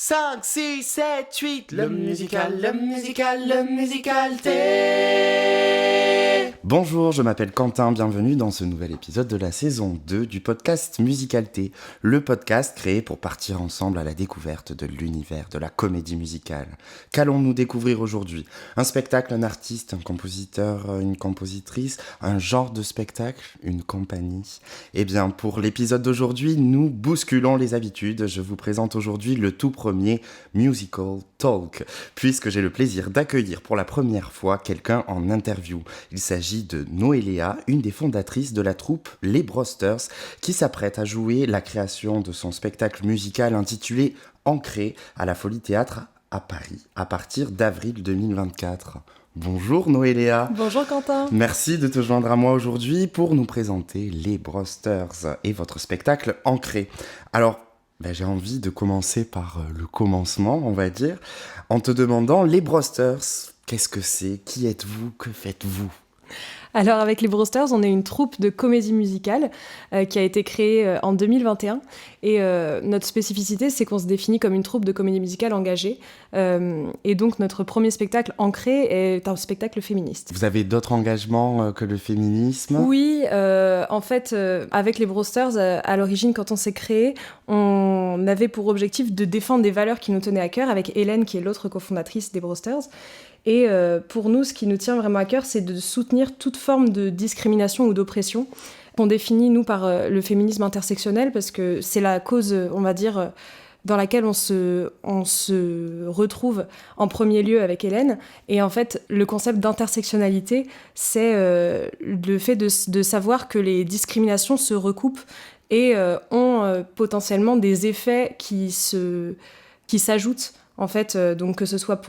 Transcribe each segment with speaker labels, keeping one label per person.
Speaker 1: 5, 6, 7, 8, le musicalité. Bonjour, je m'appelle Quentin, bienvenue dans ce nouvel épisode de la saison 2 du podcast Musicalité, le podcast créé pour partir ensemble à la découverte de l'univers de la comédie musicale. Qu'allons-nous découvrir aujourd'hui ? Un spectacle, un artiste, un compositeur, une compositrice, un genre de spectacle, une compagnie ? Eh bien, pour l'épisode d'aujourd'hui, nous bousculons les habitudes. Je vous présente aujourd'hui le tout premier Musical Talk, puisque j'ai le plaisir d'accueillir pour la première fois quelqu'un en interview. Il s'agit de Noéléa, une des fondatrices de la troupe Les Brosters, qui s'apprête à jouer la création de son spectacle musical intitulé Ancré à la Folie Théâtre à Paris, à partir d'avril 2024. Bonjour Noéléa.
Speaker 2: Bonjour Quentin.
Speaker 1: Merci de te joindre à moi aujourd'hui pour nous présenter Les Brosters et votre spectacle Ancré. Alors, j'ai envie de commencer par le commencement, on va dire, en te demandant, Les Brosters, qu'est-ce que c'est ? Qui êtes-vous ? Que faites-vous ?
Speaker 2: Alors avec Les Brosters, on est une troupe de comédie musicale qui a été créée en 2021 et notre spécificité, c'est qu'on se définit comme une troupe de comédie musicale engagée et donc notre premier spectacle Ancré est un spectacle féministe.
Speaker 1: Vous avez d'autres engagements que le féminisme ?
Speaker 2: Oui, en fait, avec Les Brosters, à l'origine, quand on s'est créé, on avait pour objectif de défendre des valeurs qui nous tenaient à cœur avec Hélène, qui est l'autre cofondatrice des Brosters. Et pour nous, ce qui nous tient vraiment à cœur, c'est de soutenir toute forme de discrimination ou d'oppression. On définit, nous, par le féminisme intersectionnel, parce que c'est la cause, on va dire, dans laquelle on se retrouve en premier lieu avec Hélène. Et en fait, le concept d'intersectionnalité, c'est le fait de savoir que les discriminations se recoupent et ont potentiellement des effets qui s'ajoutent. En fait, donc que ce soit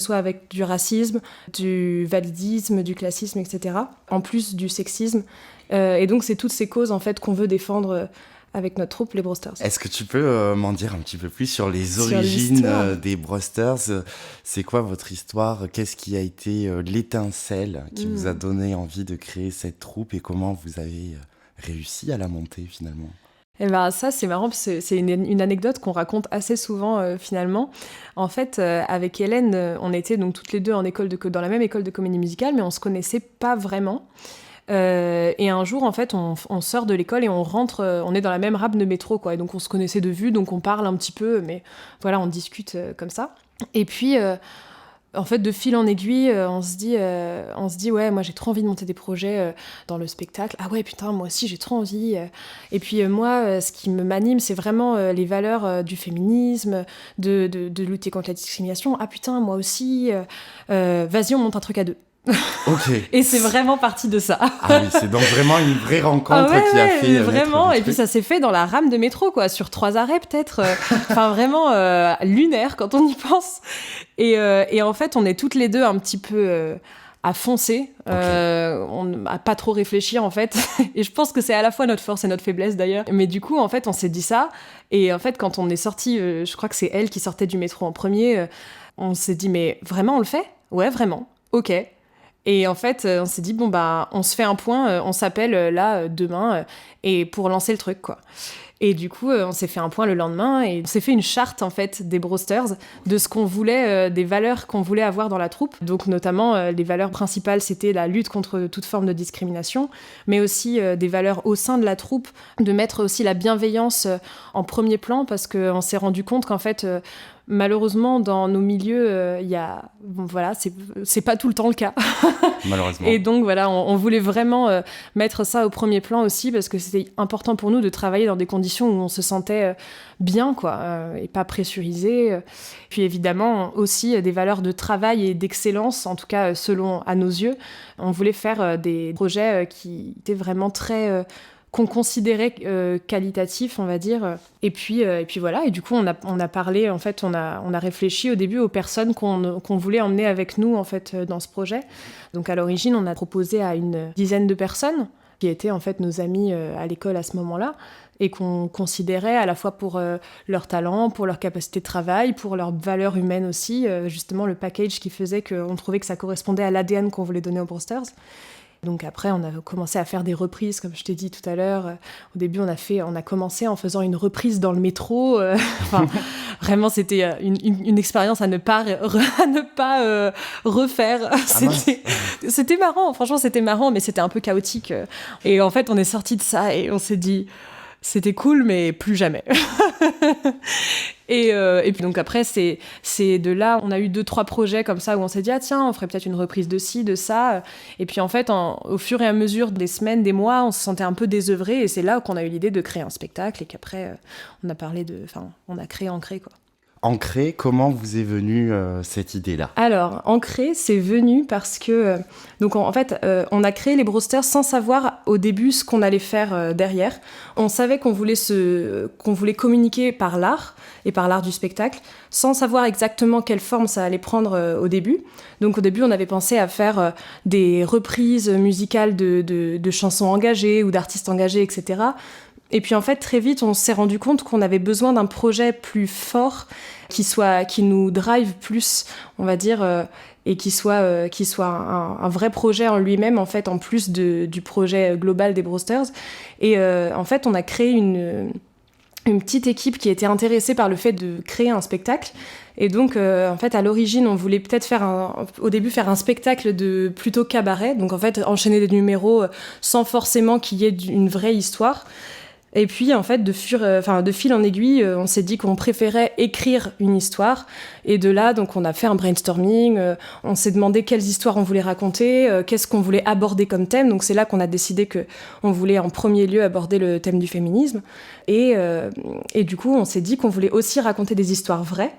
Speaker 2: avec du racisme, du validisme, du classisme, etc. En plus du sexisme. Et donc, c'est toutes ces causes, en fait, qu'on veut défendre avec notre troupe, les Brosters.
Speaker 1: Est-ce que tu peux m'en dire un petit peu plus sur les origines des Brosters ? C'est quoi votre histoire ? Qu'est-ce qui a été l'étincelle qui vous a donné envie de créer cette troupe et comment vous avez réussi à la monter, finalement ?
Speaker 2: Et ça, c'est marrant, parce que c'est une anecdote qu'on raconte assez souvent, finalement. En fait, avec Hélène, on était donc toutes les deux dans la même école de comédie musicale, mais on se connaissait pas vraiment. Et un jour, en fait, on sort de l'école et on rentre, on est dans la même rame de métro, quoi. Et donc, on se connaissait de vue, donc on parle un petit peu, mais voilà, on discute comme ça. Et puis... en fait, de fil en aiguille, on se dit, ouais, moi j'ai trop envie de monter des projets dans le spectacle. Ah ouais, putain, moi aussi j'ai trop envie. Et puis moi, ce qui m'anime, c'est vraiment les valeurs du féminisme, de lutter contre la discrimination. Ah putain, moi aussi. Vas-y, on monte un truc à deux.
Speaker 1: Ok.
Speaker 2: Et c'est vraiment parti de ça.
Speaker 1: Ah oui, c'est donc vraiment une vraie rencontre qui a fait
Speaker 2: vraiment. Et puis ça s'est fait dans la rame de métro, quoi, sur 3 arrêts peut-être. Enfin vraiment lunaire quand on y pense. Et en fait, on est toutes les deux un petit peu à foncer. On n'a pas trop réfléchi en fait. Et je pense que c'est à la fois notre force et notre faiblesse d'ailleurs. Mais du coup, en fait, on s'est dit ça. Et en fait, quand on est sorti, je crois que c'est elle qui sortait du métro en premier. On s'est dit mais vraiment on le fait ? Ouais, vraiment. Ok. Et en fait, on s'est dit, on se fait un point, on s'appelle là demain, et pour lancer le truc, quoi. Et du coup, on s'est fait un point le lendemain, et on s'est fait une charte, en fait, des Brosters, de ce qu'on voulait, des valeurs qu'on voulait avoir dans la troupe. Donc, notamment, les valeurs principales, c'était la lutte contre toute forme de discrimination, mais aussi des valeurs au sein de la troupe, de mettre aussi la bienveillance en premier plan, parce qu'on s'est rendu compte qu'en fait... malheureusement, dans nos milieux, c'est pas tout le temps le cas.
Speaker 1: Malheureusement.
Speaker 2: Et donc, voilà, on voulait vraiment mettre ça au premier plan aussi, parce que c'était important pour nous de travailler dans des conditions où on se sentait bien, quoi, et pas pressurisé. Puis évidemment, aussi des valeurs de travail et d'excellence, en tout cas, selon à nos yeux. On voulait faire des projets qui étaient vraiment très... qu'on considérait qualitatif, on va dire. Et puis voilà, et du coup, on a parlé, en fait, on a réfléchi au début aux personnes qu'on voulait emmener avec nous, en fait, dans ce projet. Donc, à l'origine, on a proposé à une dizaine de personnes qui étaient, en fait, nos amis à l'école à ce moment-là, et qu'on considérait à la fois pour leur talent, pour leur capacité de travail, pour leur valeur humaine aussi, justement, le package qui faisait qu'on trouvait que ça correspondait à l'ADN qu'on voulait donner aux Brosters. Donc après, on a commencé à faire des reprises, comme je t'ai dit tout à l'heure. Au début, on a commencé en faisant une reprise dans le métro. Enfin, vraiment, c'était une expérience à ne pas refaire. C'était marrant, franchement, c'était marrant, mais c'était un peu chaotique. Et en fait, on est sorti de ça et on s'est dit, c'était cool, mais plus jamais. Et puis donc après, c'est de là, on a eu 2-3 projets comme ça où on s'est dit, ah tiens, on ferait peut-être une reprise de ci, de ça. Et puis en fait, au fur et à mesure des semaines, des mois, on se sentait un peu désœuvré. Et c'est là qu'on a eu l'idée de créer un spectacle et qu'après, on a créé Ancré, quoi.
Speaker 1: Ancré, comment vous est venue cette idée-là ?
Speaker 2: Alors, Ancré, c'est venu parce que... donc, en fait, on a créé les Brewsters sans savoir au début ce qu'on allait faire derrière. On savait qu'on voulait communiquer par l'art et par l'art du spectacle, sans savoir exactement quelle forme ça allait prendre au début. Donc, au début, on avait pensé à faire des reprises musicales de chansons engagées ou d'artistes engagés, etc. Et puis en fait, très vite, on s'est rendu compte qu'on avait besoin d'un projet plus fort, qui nous drive plus, on va dire, et qui soit un vrai projet en lui-même, en fait, en plus du projet global des Brewsters. Et en fait, on a créé une petite équipe qui était intéressée par le fait de créer un spectacle. Et donc, en fait, à l'origine, on voulait peut-être au début faire un spectacle de plutôt cabaret. Donc, en fait, enchaîner des numéros sans forcément qu'il y ait une vraie histoire. Et puis, en fait, de fil en aiguille, on s'est dit qu'on préférait écrire une histoire. Et de là, donc, on a fait un brainstorming. On s'est demandé quelles histoires on voulait raconter, qu'est-ce qu'on voulait aborder comme thème. Donc, c'est là qu'on a décidé qu'on voulait en premier lieu aborder le thème du féminisme. Et du coup, on s'est dit qu'on voulait aussi raconter des histoires vraies.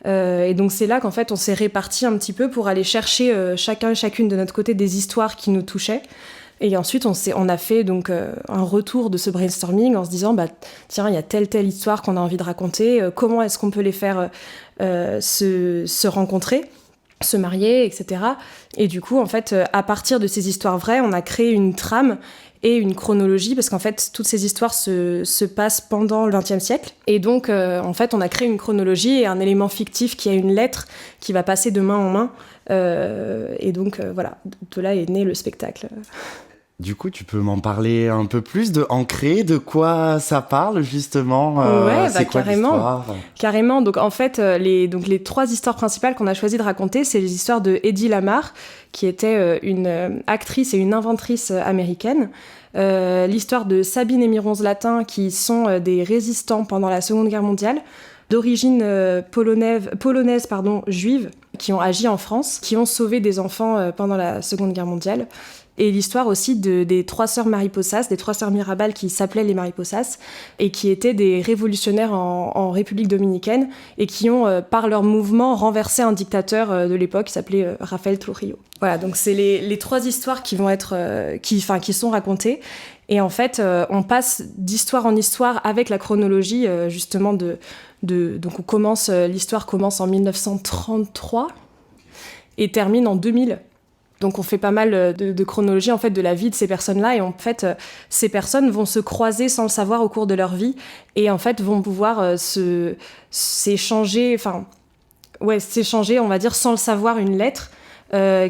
Speaker 2: Et donc, c'est là qu'en fait, on s'est répartis un petit peu pour aller chercher chacune de notre côté des histoires qui nous touchaient. Et ensuite, on a fait donc un retour de ce brainstorming en se disant, tiens, il y a telle histoire qu'on a envie de raconter, comment est-ce qu'on peut les faire se rencontrer, se marier, etc. Et du coup, en fait, à partir de ces histoires vraies, on a créé une trame et une chronologie, parce qu'en fait, toutes ces histoires se passent pendant le XXe siècle. Et donc, en fait, on a créé une chronologie et un élément fictif qui a une lettre qui va passer de main en main. Et donc, voilà, de là est né le spectacle.
Speaker 1: Du coup, tu peux m'en parler un peu plus de Ancré, de quoi ça parle justement c'est quoi l'histoire ?
Speaker 2: Carrément. Donc en fait, les 3 histoires principales qu'on a choisi de raconter, c'est les histoires de Hedy Lamarr, qui était une actrice et une inventrice américaine. L'histoire de Sabine et Miron-Zlatin, qui sont des résistants pendant la Seconde Guerre mondiale, d'origine polonaise, juive, qui ont agi en France, qui ont sauvé des enfants pendant la Seconde Guerre mondiale. Et l'histoire aussi des 3 sœurs Mariposas, des 3 sœurs Mirabal qui s'appelaient les Mariposas, et qui étaient des révolutionnaires en République dominicaine, et qui ont, par leur mouvement, renversé un dictateur de l'époque qui s'appelait Rafael Trujillo. Voilà, donc c'est les 3 histoires qui vont être, qui sont racontées. Et en fait, on passe d'histoire en histoire avec la chronologie, justement, donc l'histoire commence en 1933 et termine en 2000. Donc on fait pas mal de chronologie en fait de la vie de ces personnes-là, et en fait ces personnes vont se croiser sans le savoir au cours de leur vie, et en fait vont pouvoir s'échanger, on va dire, sans le savoir, une lettre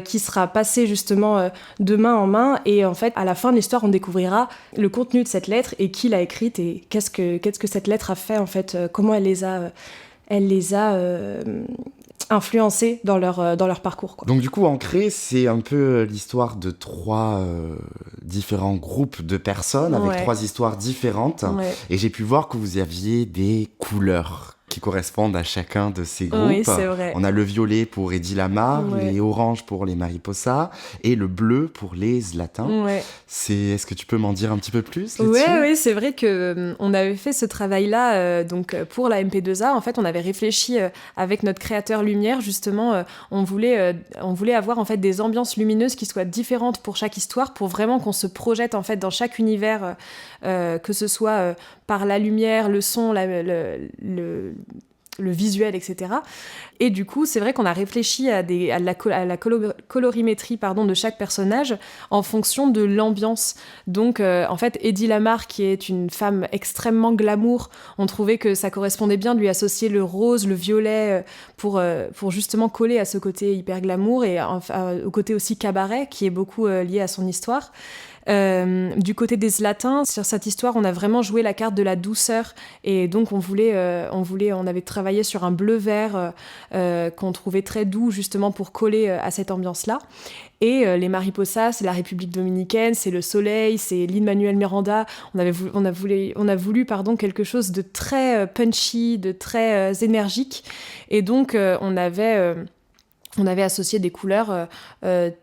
Speaker 2: qui sera passée justement de main en main, et en fait à la fin de l'histoire on découvrira le contenu de cette lettre et qui l'a écrite et qu'est-ce que cette lettre a fait en fait, comment elle les a influencés dans leur parcours, quoi.
Speaker 1: Donc du coup, Ancré, c'est un peu l'histoire de 3 différents groupes de personnes avec 3 histoires différentes. Ouais. Et j'ai pu voir que vous aviez des couleurs qui correspondent à chacun de ces groupes.
Speaker 2: Oui, c'est vrai.
Speaker 1: On a le violet pour Hedy Lamarr, les oranges pour les Mariposas et le bleu pour les Zlatins. Ouais. Est-ce que tu peux m'en dire un petit peu plus là-dessus ?
Speaker 2: Oui, c'est vrai qu'on avait fait ce travail-là donc pour la MP2A. En fait, on avait réfléchi avec notre créateur Lumière, justement. On voulait avoir en fait des ambiances lumineuses qui soient différentes pour chaque histoire, pour vraiment qu'on se projette en fait dans chaque univers, que ce soit par la lumière, le son, le visuel, etc. Et du coup, c'est vrai qu'on a réfléchi à la colorimétrie de chaque personnage en fonction de l'ambiance. Donc, en fait, Eddie Lamar, qui est une femme extrêmement glamour, on trouvait que ça correspondait bien de lui associer le rose, le violet, pour justement coller à ce côté hyper glamour et au côté aussi cabaret, qui est beaucoup lié à son histoire. Du côté des Zlatins, sur cette histoire, on a vraiment joué la carte de la douceur et donc on avait travaillé sur un bleu-vert qu'on trouvait très doux justement pour coller à cette ambiance-là. Et les Mariposas, c'est la République dominicaine, c'est le soleil, c'est Lin-Manuel Miranda. On a voulu quelque chose de très punchy, de très énergique. Et donc on avait associé des couleurs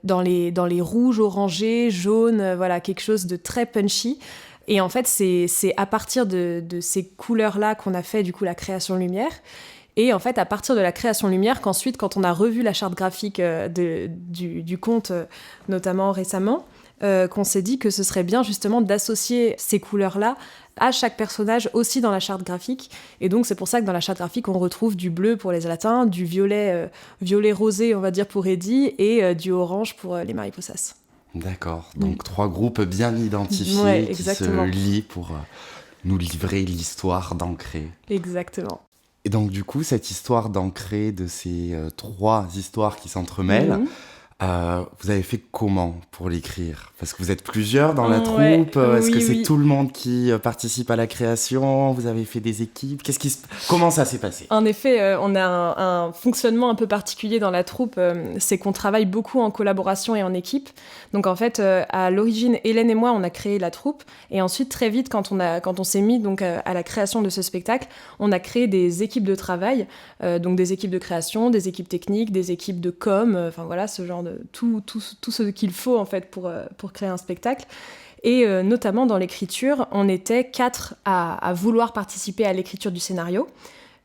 Speaker 2: dans les rouges, orangés, jaunes, voilà, quelque chose de très punchy. Et en fait, c'est à partir de ces couleurs-là qu'on a fait du coup la création lumière. Et en fait, à partir de la création lumière, qu'ensuite, quand on a revu la charte graphique du conte, notamment récemment, qu'on s'est dit que ce serait bien justement d'associer ces couleurs-là à chaque personnage aussi dans la charte graphique. Et donc c'est pour ça que dans la charte graphique, on retrouve du bleu pour les Zlatins, du violet rosé, on va dire, pour Eddie, et du orange pour les Mariposas.
Speaker 1: D'accord, donc 3 groupes bien identifiés qui se lient pour nous livrer l'histoire d'Ancré.
Speaker 2: Exactement.
Speaker 1: Et donc du coup, cette histoire d'Ancré, de ces 3 histoires qui s'entremêlent, vous avez fait comment pour l'écrire ? Parce que vous êtes plusieurs dans la troupe. Est-ce que c'est tout le monde qui participe à la création ? Vous avez fait des équipes ? Comment ça s'est passé ?
Speaker 2: En effet, on a un fonctionnement un peu particulier dans la troupe. C'est qu'on travaille beaucoup en collaboration et en équipe. Donc en fait, à l'origine, Hélène et moi, on a créé la troupe. Et ensuite, très vite, quand on s'est mis donc à la création de ce spectacle, on a créé des équipes de travail. Donc des équipes de création, des équipes techniques, des équipes de com. Enfin voilà, ce genre de tout ce qu'il faut en fait pour créer un spectacle. Et notamment dans l'écriture, on était 4 à vouloir participer à l'écriture du scénario.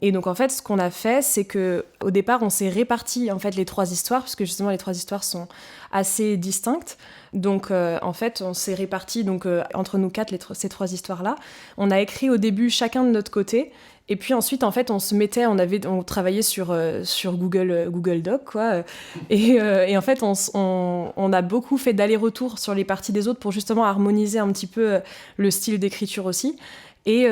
Speaker 2: Et donc en fait, ce qu'on a fait, c'est que au départ, on s'est réparti en fait les 3 histoires, parce que justement les 3 histoires sont assez distinctes. Donc en fait, on s'est réparti entre nous 4 ces 3 histoires-là. On a écrit au début chacun de notre côté. Et puis ensuite, en fait, on travaillait sur Google Doc, quoi. Et en fait, on a beaucoup fait d'aller-retour sur les parties des autres pour justement harmoniser un petit peu le style d'écriture aussi. Et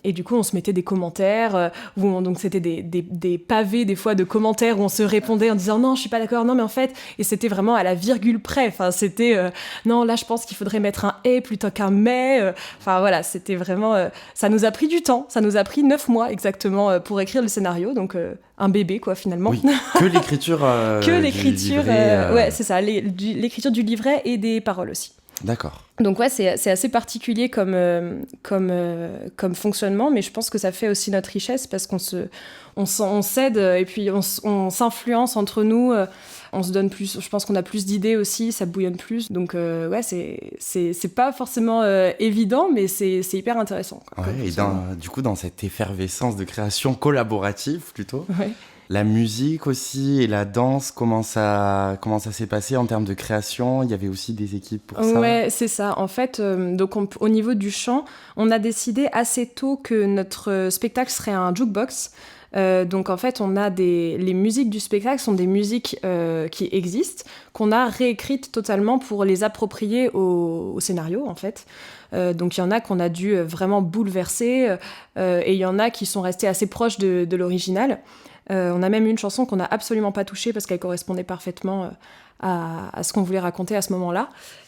Speaker 2: du coup, on se mettait des commentaires, donc c'était des pavés des fois de commentaires où on se répondait en disant non, je suis pas d'accord, non mais en fait, et c'était vraiment à la virgule près. Enfin, c'était non, là je pense qu'il faudrait mettre un et plutôt qu'un mais. Enfin voilà, c'était vraiment. Ça nous a pris du temps, ça nous a pris 9 mois exactement pour écrire le scénario, donc un bébé quoi finalement.
Speaker 1: Oui, que l'écriture.
Speaker 2: Du livret, ouais, c'est ça, l'écriture du livret et des paroles aussi.
Speaker 1: D'accord.
Speaker 2: Donc ouais, c'est assez particulier comme fonctionnement, mais je pense que ça fait aussi notre richesse parce qu'on s'aide et puis on s'influence entre nous, on se donne plus, je pense qu'on a plus d'idées aussi, ça bouillonne plus. Donc ouais, c'est pas forcément évident, mais c'est hyper intéressant.
Speaker 1: Ouais, et du coup, dans cette effervescence de création collaborative plutôt,
Speaker 2: ouais.
Speaker 1: La musique aussi et la danse, comment ça s'est passé en termes de création ? Il y avait aussi des équipes pour ça ?
Speaker 2: Ouais, c'est ça. En fait, donc au niveau du chant, on a décidé assez tôt que notre spectacle serait un jukebox. Donc en fait, les musiques du spectacle sont des musiques qui existent, qu'on a réécrites totalement pour les approprier au scénario en fait. Donc il y en a qu'on a dû vraiment bouleverser et il y en a qui sont restés assez proches de l'original. On a même une chanson qu'on n'a absolument pas touchée parce qu'elle correspondait parfaitement à ce qu'on voulait raconter à ce moment-là.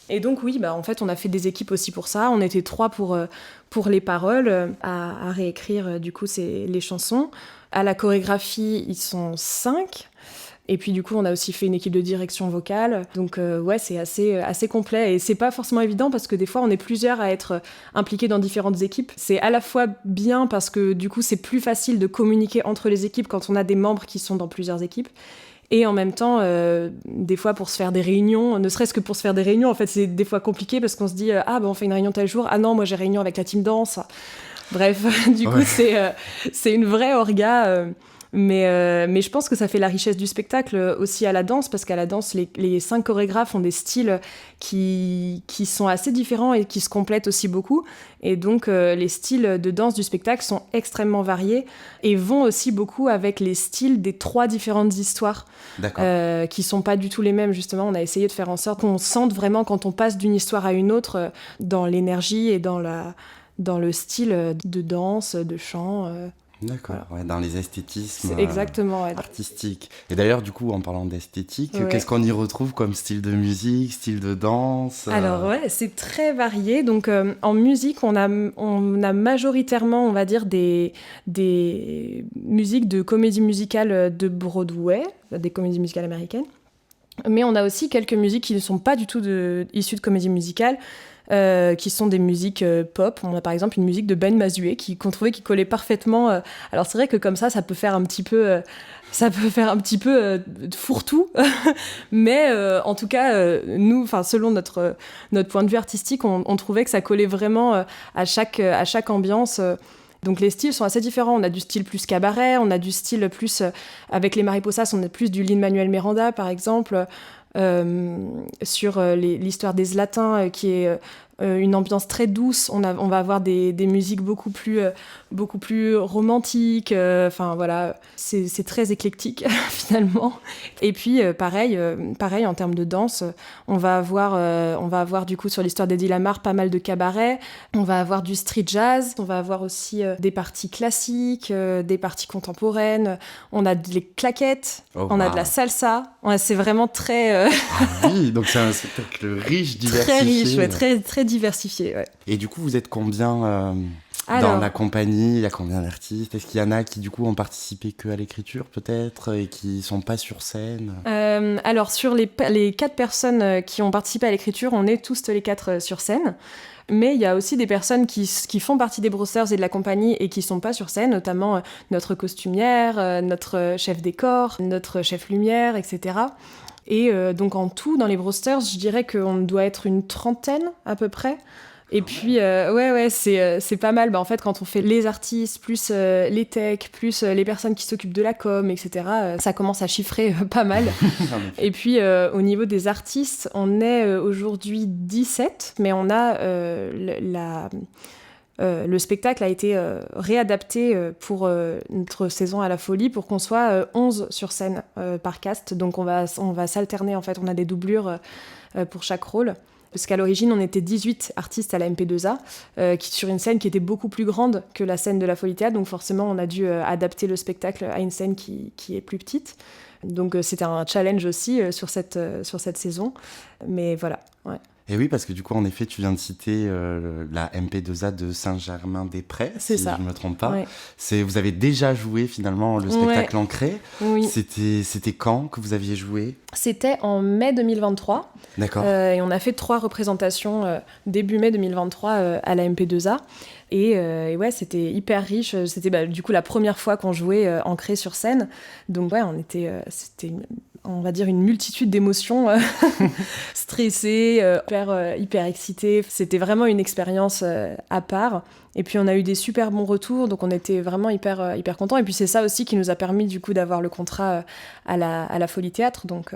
Speaker 2: Et donc oui, en fait, on a fait des équipes aussi pour ça. On était 3 pour les paroles, à réécrire du coup les chansons. À la chorégraphie, ils sont 5. Et puis du coup, on a aussi fait une équipe de direction vocale. Donc ouais, c'est assez complet. Et c'est pas forcément évident parce que des fois, on est plusieurs à être impliqués dans différentes équipes. C'est à la fois bien parce que du coup, c'est plus facile de communiquer entre les équipes quand on a des membres qui sont dans plusieurs équipes. Et en même temps, des fois, pour se faire des réunions, ne serait-ce que pour se faire des réunions, en fait, c'est des fois compliqué parce qu'on se dit « Ah, on fait une réunion tel jour. Ah non, moi, j'ai réunion avec la team danse. » Bref, du coup, c'est une vraie orga. Mais je pense que ça fait la richesse du spectacle aussi à la danse, parce qu'à la danse, les 5 chorégraphes ont des styles qui sont assez différents et qui se complètent aussi beaucoup. Et donc, les styles de danse du spectacle sont extrêmement variés et vont aussi beaucoup avec les styles des 3 différentes histoires qui sont pas du tout les mêmes, justement. On a essayé de faire en sorte qu'on sente vraiment, quand on passe d'une histoire à une autre, dans l'énergie et dans le style de danse, de chant.
Speaker 1: D'accord,
Speaker 2: voilà.
Speaker 1: dans les esthétismes
Speaker 2: exactement,
Speaker 1: artistiques. Et d'ailleurs, du coup, en parlant d'esthétique, qu'est-ce qu'on y retrouve comme style de musique, style de danse
Speaker 2: Alors c'est très varié. Donc en musique, on a majoritairement, on va dire, des musiques de comédie musicale de Broadway, des comédies musicales américaines. Mais on a aussi quelques musiques qui ne sont pas du tout issues de comédie musicale, qui sont des musiques pop. On a par exemple une musique de Ben Mazué qu'on trouvait qui collait parfaitement. Alors c'est vrai que comme ça peut faire un petit peu fourre-tout, mais en tout cas, nous, selon notre point de vue artistique, on trouvait que ça collait vraiment à chaque ambiance. Donc les styles sont assez différents. On a du style plus cabaret, on a du style plus... avec les Mariposas, on a plus du Lin-Manuel Miranda, par exemple, sur l'histoire des Zlatins, qui est une ambiance très douce. On va avoir des musiques beaucoup plus romantiques. Voilà, c'est très éclectique, finalement. Et puis, pareil, en termes de danse, on va avoir du coup, sur l'histoire d'Eddie Lamar, pas mal de cabaret. On va avoir du street jazz. On va avoir aussi des parties classiques, des parties contemporaines. On a des claquettes. On a de la salsa. C'est vraiment très...
Speaker 1: oui, donc c'est un spectacle riche, diversifié.
Speaker 2: Très riche, ouais, très, très diversifié. Ouais.
Speaker 1: Et du coup, vous êtes combien dans la compagnie? Il y a combien d'artistes? Est-ce qu'il y en a qui, du coup, ont participé qu'à l'écriture, peut-être, et qui sont pas sur scène?
Speaker 2: Alors, sur les 4 personnes qui ont participé à l'écriture, on est tous les 4 sur scène. Mais il y a aussi des personnes qui font partie des Brewsters et de la compagnie et qui sont pas sur scène, notamment notre costumière, notre chef décor, notre chef lumière, etc. Et donc en tout, dans les Brewsters, je dirais qu'on doit être une 30aine à peu près. Et puis, c'est pas mal. En fait, quand on fait les artistes, plus les techs, plus les personnes qui s'occupent de la com, etc., ça commence à chiffrer pas mal. Et puis, au niveau des artistes, on est aujourd'hui 17, mais on a le spectacle a été réadapté pour notre saison à la Folie pour qu'on soit 11 sur scène par cast. Donc, on va s'alterner, en fait. On a des doublures pour chaque rôle. Parce qu'à l'origine, on était 18 artistes à la MP2A, sur une scène qui était beaucoup plus grande que la scène de la Folie Théâtre. Donc forcément, on a dû adapter le spectacle à une scène qui est plus petite. Donc c'était un challenge aussi sur cette saison. Mais voilà, ouais.
Speaker 1: Et oui, parce que du coup, en effet, tu viens de citer la MP2A de Saint-Germain-des-Prés, si je ne me trompe pas. Ouais. Vous avez déjà joué finalement le spectacle Ancré.
Speaker 2: Oui.
Speaker 1: C'était quand que vous aviez joué?
Speaker 2: C'était en mai 2023.
Speaker 1: D'accord.
Speaker 2: Et on a fait 3 représentations début mai 2023 à la MP2A. Et ouais, c'était hyper riche. C'était du coup la première fois qu'on jouait Ancré sur scène. Donc ouais, c'était on va dire une multitude d'émotions, stressées, hyper excitées. C'était vraiment une expérience à part. Et puis on a eu des super bons retours, donc on était vraiment hyper contents. Et puis c'est ça aussi qui nous a permis du coup d'avoir le contrat à la Folie Théâtre. Donc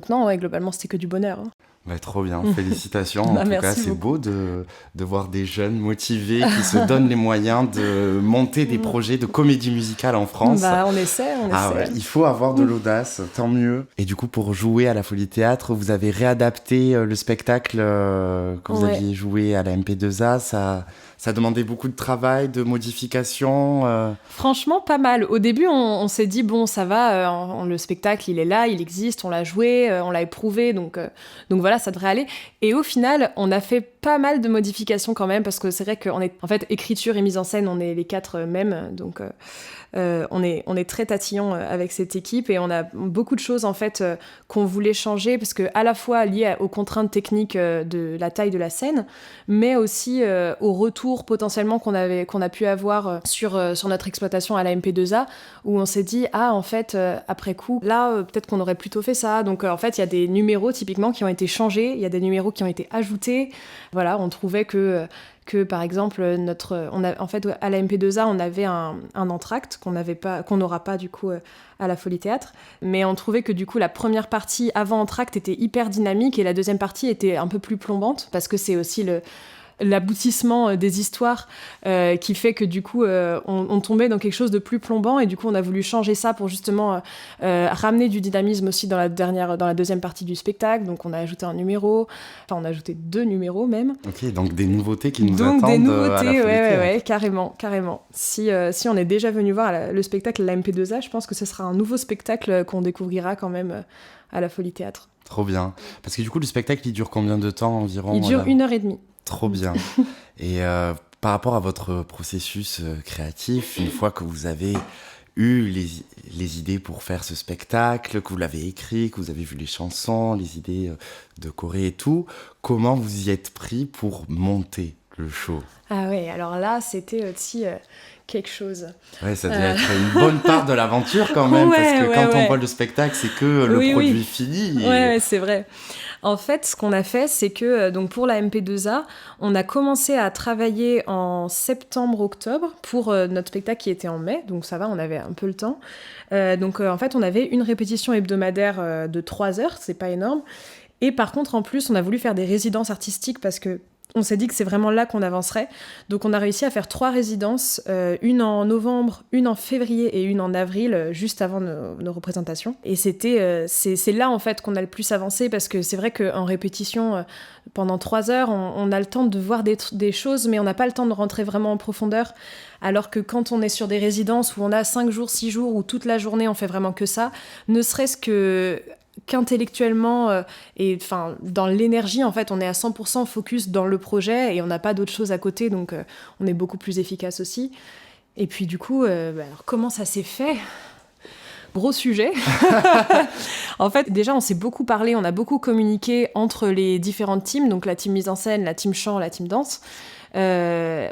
Speaker 2: non, ouais, globalement c'était que du bonheur. Hein.
Speaker 1: Bah, trop bien, félicitations. En tout cas, c'est beau de voir des jeunes motivés qui se donnent les moyens de monter des projets de comédie musicale en France.
Speaker 2: On essaie.
Speaker 1: Ouais, il faut avoir de l'audace, tant mieux. Et du coup, pour jouer à la Folie Théâtre, vous avez réadapté le spectacle que vous aviez joué à la MP2A. Ça demandait beaucoup de travail, de modifications.
Speaker 2: Franchement, pas mal. Au début, on s'est dit, bon, ça va, le spectacle, il est là, il existe, on l'a joué, on l'a éprouvé, donc voilà, ça devrait aller. Et au final, on a fait pas mal de modifications quand même, parce que c'est vrai qu'en fait, écriture et mise en scène, on est les 4 mêmes, donc on est très tatillons avec cette équipe, et on a beaucoup de choses, en fait, qu'on voulait changer, parce que à la fois liées aux contraintes techniques de la taille de la scène, mais aussi au retour potentiellement qu'on a pu avoir sur notre exploitation à la MP2A, où on s'est dit, en fait, après coup, là, peut-être qu'on aurait plutôt fait ça. Donc, en fait, il y a des numéros, typiquement, qui ont été changés, il y a des numéros qui ont été ajoutés. Voilà, on trouvait que que par exemple en fait à la MP2A on avait un entracte qu'on n'aura pas du coup à la Folie Théâtre, mais on trouvait que du coup la première partie avant entracte était hyper dynamique et la deuxième partie était un peu plus plombante parce que c'est aussi l'aboutissement des histoires qui fait que du coup on tombait dans quelque chose de plus plombant et du coup on a voulu changer ça pour justement ramener du dynamisme aussi dans la deuxième partie du spectacle. Donc on a ajouté un numéro, enfin on a ajouté 2 numéros même.
Speaker 1: Ok, donc des nouveautés qui nous
Speaker 2: donc
Speaker 1: attendent
Speaker 2: des
Speaker 1: à
Speaker 2: nouveautés,
Speaker 1: la Folie Théâtre.
Speaker 2: ouais, carrément. Si on est déjà venu voir le spectacle à la MP2A, je pense que ce sera un nouveau spectacle qu'on découvrira quand même à la Folie Théâtre.
Speaker 1: Trop bien. Parce que du coup le spectacle il dure combien de temps environ?
Speaker 2: Il dure 1h30.
Speaker 1: Trop bien. Et par rapport à votre processus créatif, une fois que vous avez eu les idées pour faire ce spectacle, que vous l'avez écrit, que vous avez vu les chansons, les idées de choré et tout, comment vous y êtes pris pour monter le show?
Speaker 2: Ah ouais, alors là, c'était aussi quelque chose.
Speaker 1: Ouais, ça devait être une bonne part de l'aventure quand même, parce que quand on voit le spectacle, c'est que le produit fini.
Speaker 2: Ouais, c'est vrai. En fait, ce qu'on a fait, c'est que donc pour la MP2A, on a commencé à travailler en septembre-octobre pour notre spectacle qui était en mai, donc ça va, on avait un peu le temps. Donc en fait, on avait une répétition hebdomadaire de 3 heures, c'est pas énorme. Et par contre, en plus, on a voulu faire des résidences artistiques parce que on s'est dit que c'est vraiment là qu'on avancerait. Donc on a réussi à faire 3 résidences, une en novembre, une en février et une en avril, juste avant nos représentations. Et c'est là en fait qu'on a le plus avancé parce que c'est vrai qu'en répétition, pendant 3 heures, on a le temps de voir des choses, mais on n'a pas le temps de rentrer vraiment en profondeur. Alors que quand on est sur des résidences où on a 5 jours, 6 jours, où toute la journée on fait vraiment que ça, ne serait-ce qu'intellectuellement et enfin dans l'énergie en fait on est à 100% focus dans le projet et on n'a pas d'autre chose à côté donc on est beaucoup plus efficace aussi. Et puis du coup alors comment ça s'est fait? Gros sujet. En fait, déjà, on s'est beaucoup parlé, on a beaucoup communiqué entre les différentes teams, donc la team mise en scène, la team chant, la team danse,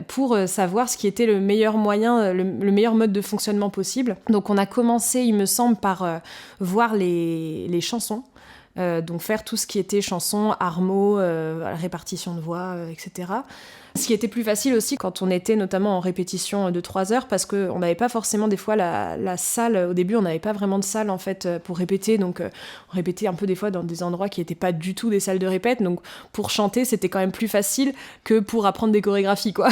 Speaker 2: pour savoir ce qui était le meilleur moyen, le meilleur mode de fonctionnement possible. Donc on a commencé, il me semble, par voir les chansons. Donc faire tout ce qui était chansons, armo, répartition de voix, etc. Ce qui était plus facile aussi quand on était notamment en répétition de 3 heures parce qu'on n'avait pas forcément des fois la salle. Au début, on n'avait pas vraiment de salle en fait pour répéter. Donc on répétait un peu des fois dans des endroits qui n'étaient pas du tout des salles de répète. Donc pour chanter, c'était quand même plus facile que pour apprendre des chorégraphies, quoi.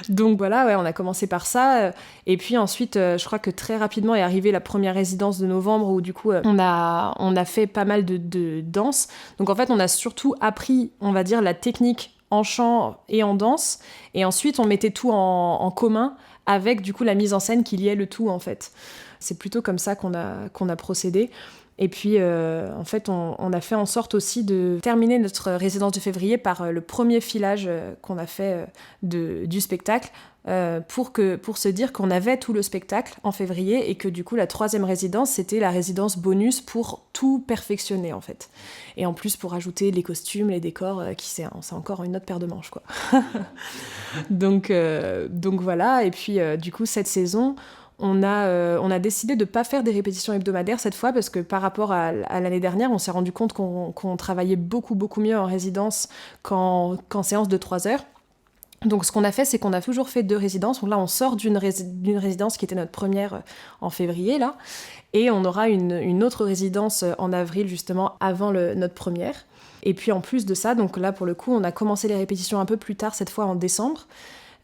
Speaker 2: Donc voilà, ouais, on a commencé par ça. Et puis ensuite, je crois que très rapidement est arrivée la première résidence de novembre où du coup, on a fait pas mal de danse. Donc en fait, on a surtout appris, on va dire, la technique en chant et en danse, et ensuite on mettait tout en commun avec du coup la mise en scène qui liait le tout en fait. C'est plutôt comme ça qu'on a procédé. Et puis en fait on a fait en sorte aussi de terminer notre résidence de février par le premier filage qu'on a fait du spectacle pour se dire qu'on avait tout le spectacle en février et que du coup la 3e résidence c'était la résidence bonus pour tout perfectionner en fait. Et en plus pour ajouter les costumes, les décors, c'est encore une autre paire de manches quoi. donc voilà, et puis du coup cette saison on a décidé de ne pas faire des répétitions hebdomadaires cette fois parce que par rapport à l'année dernière, on s'est rendu compte qu'on travaillait beaucoup, beaucoup mieux en résidence qu'en séance de 3 heures. Donc ce qu'on a fait, c'est qu'on a toujours fait 2 résidences. Donc là, on sort d'une résidence qui était notre première en février, là. Et on aura une autre résidence en avril, justement, avant notre première. Et puis en plus de ça, donc là, pour le coup, on a commencé les répétitions un peu plus tard, cette fois en décembre.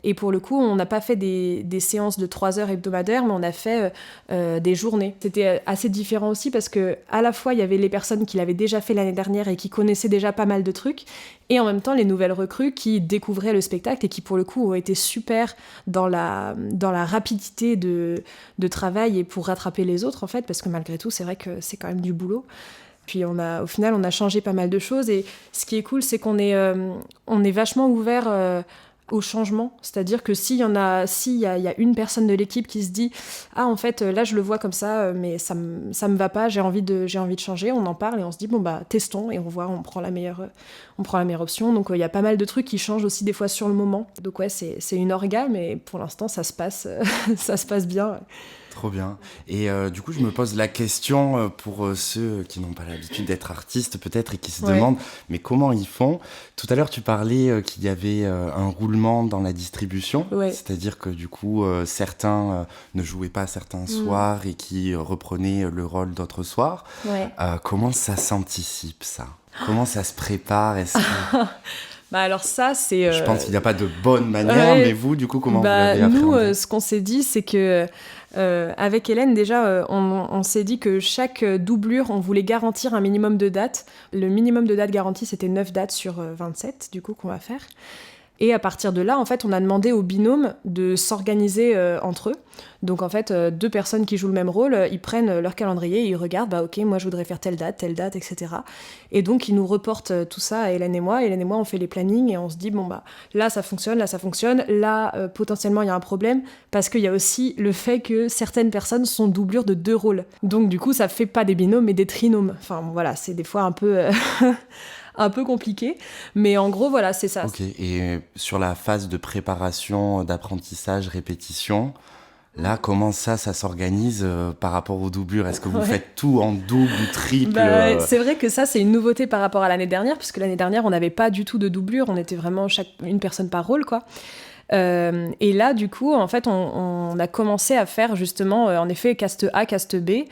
Speaker 2: Et pour le coup, on n'a pas fait des séances de 3 heures hebdomadaires, mais on a fait des journées. C'était assez différent aussi parce que à la fois, il y avait les personnes qui l'avaient déjà fait l'année dernière et qui connaissaient déjà pas mal de trucs, et en même temps, les nouvelles recrues qui découvraient le spectacle et qui, pour le coup, ont été super dans la rapidité de travail et pour rattraper les autres, en fait, parce que malgré tout, c'est vrai que c'est quand même du boulot. Puis au final, on a changé pas mal de choses, et ce qui est cool, c'est qu'on est vachement ouvert au changement, c'est-à-dire que s'il y a une personne de l'équipe qui se dit ah en fait là je le vois comme ça mais ça me va pas, j'ai envie de changer, on en parle et on se dit bon bah testons et on prend la meilleure option. Donc il y a pas mal de trucs qui changent aussi des fois sur le moment. Donc ouais, c'est une orga, mais pour l'instant ça se passe bien.
Speaker 1: Trop bien. Et du coup, je me pose la question pour ceux qui n'ont pas l'habitude d'être artistes peut-être et qui se demandent mais comment ils font. Tout à l'heure, tu parlais qu'il y avait un roulement dans la distribution, c'est-à-dire que du coup, certains ne jouaient pas certains soirs et qui reprenaient le rôle d'autres soirs. Comment ça s'anticipe, ça ? Comment ça se prépare ? Est-ce que...
Speaker 2: Bah alors ça, c'est...
Speaker 1: Je pense qu'il n'y a pas de bonne manière, mais vous, du coup, comment vous l'avez appréhendé ?
Speaker 2: Nous, ce qu'on s'est dit, c'est que avec Hélène, déjà, on s'est dit que chaque doublure, on voulait garantir un minimum de dates. Le minimum de dates garanti, c'était 9 dates sur 27, du coup, qu'on va faire. Et à partir de là, en fait, on a demandé aux binômes de s'organiser entre eux. Donc, en fait, 2 personnes qui jouent le même rôle, ils prennent leur calendrier et ils regardent, bah ok, moi je voudrais faire telle date, etc. Et donc, ils nous reportent tout ça à Hélène et moi. Hélène et moi, on fait les plannings et on se dit, bon, bah là, ça fonctionne. Là, potentiellement, il y a un problème parce qu'il y a aussi le fait que certaines personnes sont doublures de 2 rôles. Donc, du coup, ça fait pas des binômes, mais des trinômes. Enfin, voilà, c'est des fois un peu... un peu compliqué, mais en gros, voilà, c'est ça.
Speaker 1: Ok, et sur la phase de préparation, d'apprentissage, répétition, là, comment ça s'organise par rapport aux doublures ? Est-ce que vous faites tout en double ou triple ?
Speaker 2: C'est vrai que ça, c'est une nouveauté par rapport à l'année dernière, puisque l'année dernière, on n'avait pas du tout de doublure, on était vraiment une personne par rôle, quoi. Et là, du coup, en fait, on a commencé à faire justement, en effet, cast A, cast B.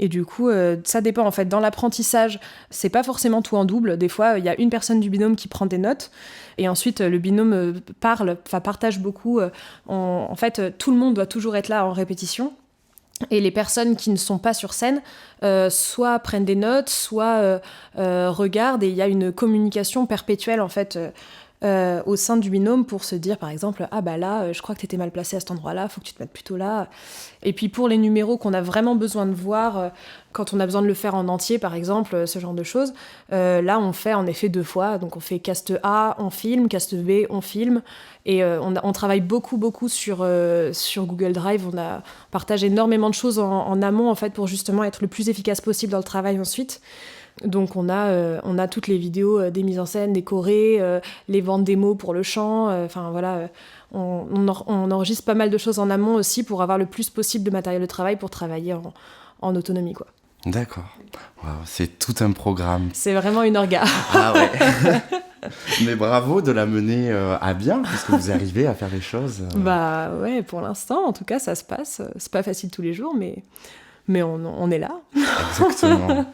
Speaker 2: Et du coup, ça dépend en fait. Dans l'apprentissage, c'est pas forcément tout en double. Des fois, il y a une personne du binôme qui prend des notes. Et ensuite, le binôme partage beaucoup. En fait, tout le monde doit toujours être là en répétition. Et les personnes qui ne sont pas sur scène, soit prennent des notes, soit regardent. Et il y a une communication perpétuelle en fait. Au sein du binôme pour se dire par exemple ah bah là je crois que t'étais mal placé à cet endroit-là, faut que tu te mettes plutôt là. Et puis pour les numéros qu'on a vraiment besoin de voir quand on a besoin de le faire en entier par exemple, ce genre de choses, là on fait en effet 2 fois, donc on fait cast A, on filme, cast B, on filme, et on travaille beaucoup sur Google Drive. On partage énormément de choses en amont en fait pour justement être le plus efficace possible dans le travail ensuite. Donc on a toutes les vidéos des mises en scène, des chorés, les ventes démos pour le chant, voilà, on enregistre pas mal de choses en amont aussi pour avoir le plus possible de matériel de travail pour travailler en autonomie, quoi.
Speaker 1: D'accord. Wow, c'est tout un programme.
Speaker 2: C'est vraiment une orga.
Speaker 1: Ah ouais. Mais bravo de la mener à bien, puisque vous arrivez à faire les choses.
Speaker 2: Bah ouais, pour l'instant, en tout cas, ça se passe. C'est pas facile tous les jours, mais on est là.
Speaker 1: Exactement.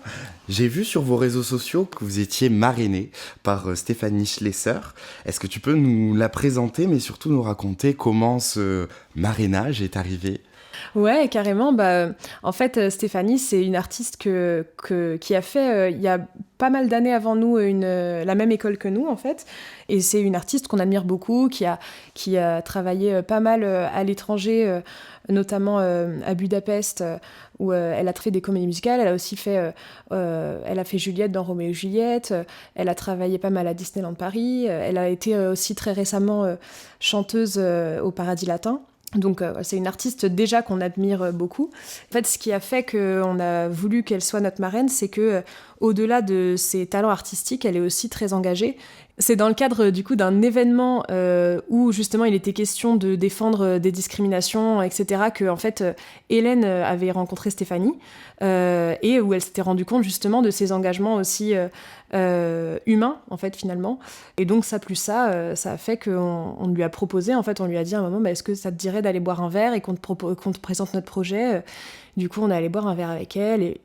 Speaker 1: J'ai vu sur vos réseaux sociaux que vous étiez marrainée par Stéphanie Schlesser. Est-ce que tu peux nous la présenter, mais surtout nous raconter comment ce marrainage est arrivé ?
Speaker 2: Ouais, carrément. En fait, Stéphanie, c'est une artiste qui a fait, il y a pas mal d'années avant nous, la même école que nous, en fait. Et c'est une artiste qu'on admire beaucoup, qui a travaillé pas mal à l'étranger, notamment à Budapest, où elle a fait des comédies musicales. Elle a aussi fait, elle a fait Juliette dans Roméo et Juliette. Elle a travaillé pas mal à Disneyland Paris. Elle a été aussi très récemment chanteuse au Paradis Latin. Donc c'est une artiste déjà qu'on admire beaucoup. En fait, ce qui a fait qu'on a voulu qu'elle soit notre marraine, c'est que au-delà de ses talents artistiques, elle est aussi très engagée. C'est dans le cadre du coup d'un événement où justement il était question de défendre des discriminations, etc., que en fait Hélène avait rencontré Stéphanie et où elle s'était rendue compte justement de ses engagements aussi humain en fait finalement. Et donc ça plus ça a fait qu'on lui a proposé, en fait on lui a dit à un moment est-ce que ça te dirait d'aller boire un verre et qu'on te présente notre projet. Du coup on est allé boire un verre avec elle, et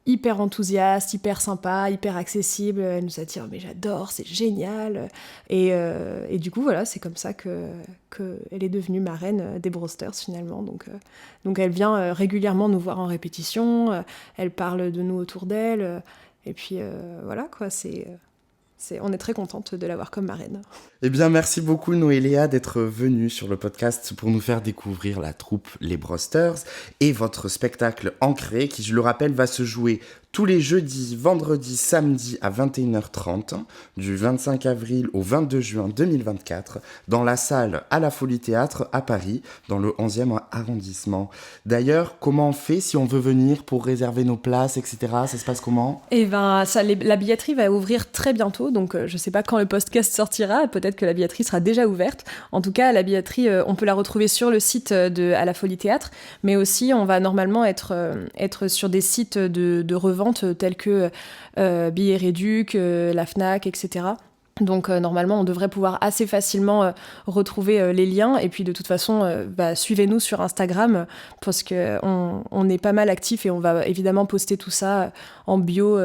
Speaker 2: hyper enthousiaste, hyper sympa, hyper accessible. Elle nous a dit mais j'adore, c'est génial. Et du coup voilà, c'est comme ça que elle est devenue marraine des Brosters finalement. Donc elle vient régulièrement nous voir en répétition, elle parle de nous autour d'elle. Et puis voilà quoi, on est très contente de l'avoir comme marraine.
Speaker 1: Eh bien, merci beaucoup Noélia d'être venue sur le podcast pour nous faire découvrir la troupe Les Brosters et votre spectacle Ancré qui, je le rappelle, va se jouer tous les jeudis, vendredis, samedis à 21h30, du 25 avril au 22 juin 2024, dans la salle à la Folie Théâtre à Paris, dans le 11e arrondissement. D'ailleurs, comment on fait si on veut venir pour réserver nos places, etc. Ça se passe comment ?
Speaker 2: Et ben, la billetterie va ouvrir très bientôt, donc je sais pas quand le podcast sortira, peut-être que la billetterie sera déjà ouverte. En tout cas, la billetterie, on peut la retrouver sur le site à la Folie Théâtre, mais aussi on va normalement être sur des sites de revente tels que Billets Réduc, la Fnac, etc. Donc normalement, on devrait pouvoir assez facilement retrouver les liens. Et puis de toute façon, suivez-nous sur Instagram parce qu'on est pas mal actifs et on va évidemment poster tout ça en bio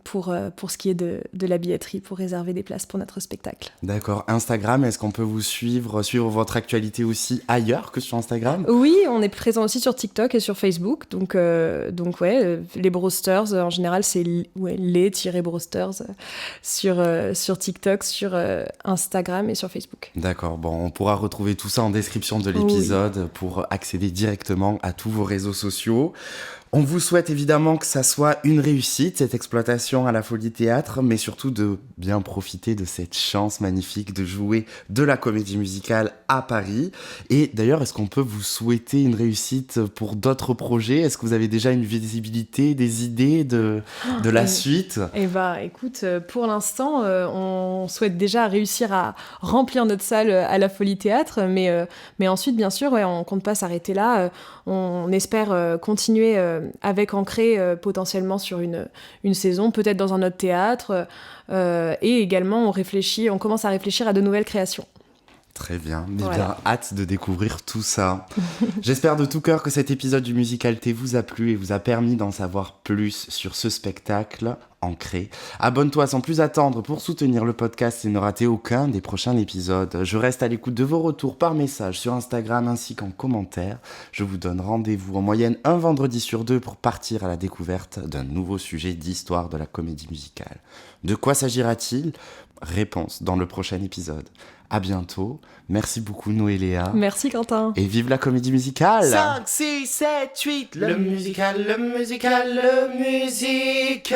Speaker 2: pour ce qui est de la billetterie, pour réserver des places pour notre spectacle.
Speaker 1: D'accord. Instagram, est-ce qu'on peut vous suivre votre actualité aussi ailleurs que sur Instagram ?
Speaker 2: Oui, on est présent aussi sur TikTok et sur Facebook. Donc ouais, les Brosters, en général, c'est les-Brosters sur TikTok, sur Instagram et sur Facebook.
Speaker 1: D'accord, bon, on pourra retrouver tout ça en description de l'épisode pour accéder directement à tous vos réseaux sociaux. On vous souhaite évidemment que ça soit une réussite, cette exploitation à la Folie Théâtre, mais surtout de bien profiter de cette chance magnifique de jouer de la comédie musicale à Paris. Et d'ailleurs, est-ce qu'on peut vous souhaiter une réussite pour d'autres projets ? Est-ce que vous avez déjà une visibilité, des idées de la suite ?
Speaker 2: Eh ben, écoute, pour l'instant, on souhaite déjà réussir à remplir notre salle à la Folie Théâtre, mais ensuite, bien sûr, ouais, on compte pas s'arrêter là. On espère continuer avec Ancré potentiellement sur une saison, peut-être dans un autre théâtre. Et également, on commence à réfléchir à de nouvelles créations.
Speaker 1: Très bien, mais bien hâte de découvrir tout ça. J'espère de tout cœur que cet épisode du Musicalité vous a plu et vous a permis d'en savoir plus sur ce spectacle Ancré. Abonne-toi sans plus attendre pour soutenir le podcast et ne rater aucun des prochains épisodes. Je reste à l'écoute de vos retours par message sur Instagram ainsi qu'en commentaire. Je vous donne rendez-vous en moyenne un vendredi sur 2 pour partir à la découverte d'un nouveau sujet d'histoire de la comédie musicale. De quoi s'agira-t-il ? Réponse dans le prochain épisode. À bientôt. Merci beaucoup Noéléa.
Speaker 2: Merci Quentin.
Speaker 1: Et vive la comédie musicale.
Speaker 3: 5, 6, 7, 8, le musical, le musical, le musical.